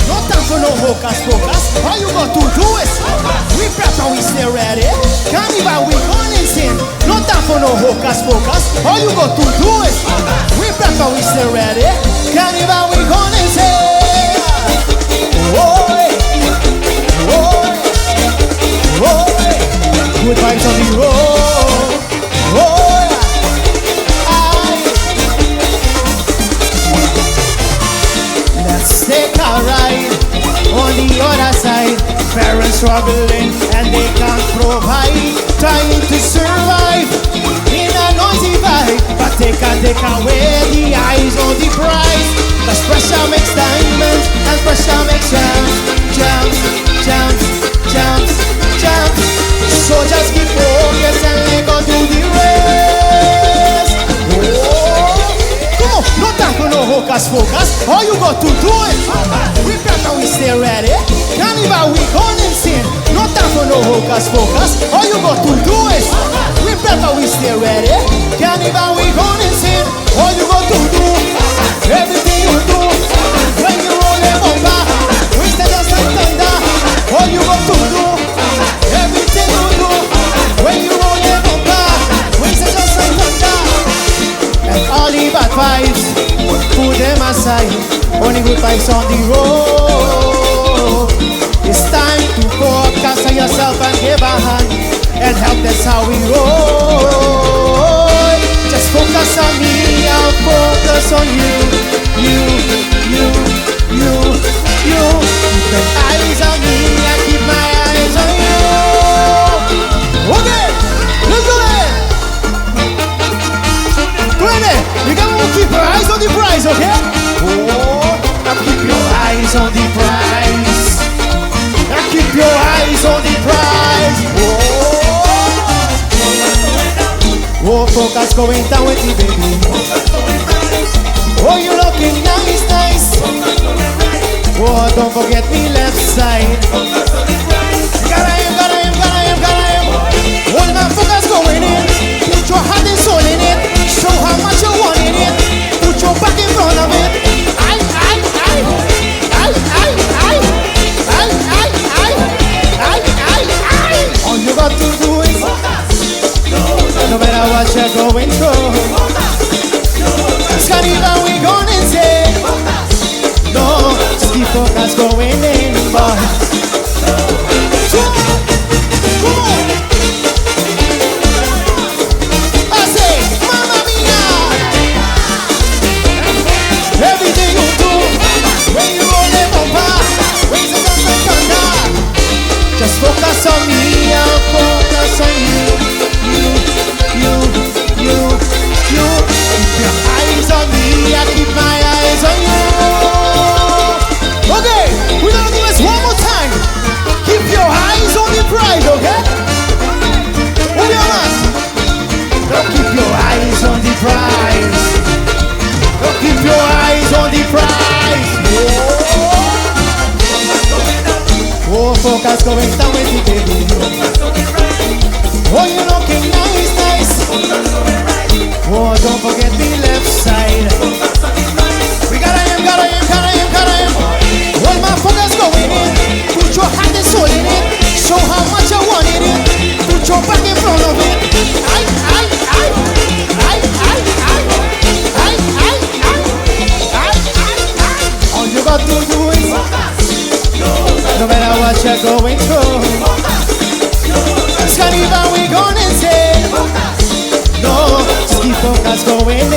No time for no hocus pocus. All you got to do is we prep and we stay ready. Carnival we gone insane. No time for no hocus pocus. All you got to do is we prep and we stay ready. Carnival we gone insane. Oh, oh, oh. Good vibes on the road. Oh, let's take a ride on the other side. Parents struggling and they can't provide, trying to survive in a noisy vibe. But they can't take away the eyes on the prize. Cause pressure makes diamonds and pressure makes jumps, jumps, jumps, jumps, jumps. So just keep focused and let go do the race. Oh, come on, no time for no hocus pocus. All you got to do is we prep and we stay ready. Carnival we gone insane. No time for no hocus pocus. All you got to do is we prep and we stay ready. Carnival we gone insane. All you got to do, everything you do, when you roll a bumper, we stay just like thunder. All you got to do, everything you do, when you roll a bumper, we stay just like thunder. And all the bad vibes, put them aside. Only good vibes on the road. It's time to focus on yourself and give a hand and help. That's how we roll. Just focus on me, I'll focus on you. You. Keep your eyes on me, I keep my eyes on you. Okay, let's do it. We gotta keep our eyes on the prize, okay? Oh, now keep your eyes on the prize. Now keep your eyes on the prize. Oh, focus going down with me, baby. Oh, you're looking nice, nice. Oh, don't forget me left side. Got him. Hold my focus going in. Put your hand and soul in it. Show how much you want in it. Put your back in front of it. All you got to do is no matter what you're going through. It's Carnival we gone insane. No, just keep focus going in, boy. Come on. I say, Mamma Mia. Everything you do, when you roll it over, raise it up and thunder. Just focus on me, I'll focus on you. Keep your eyes on me, I keep my eyes on you. Okay, we're gonna do this one more time. Keep your eyes on the prize, okay? We'll be honest. Don't keep your eyes on the prize. Don't keep your eyes on the prize. Oh, focus going down with the baby. Oh, you're looking nice, nice. Oh, don't forget the left side. We got him. Hold my focus going in. Put your hand and soul in it. Show how much you want in it. Put your back in front of it. All you got to do is no matter what you're going through. It's Carnival we gonna insane. No, just keep focus going in.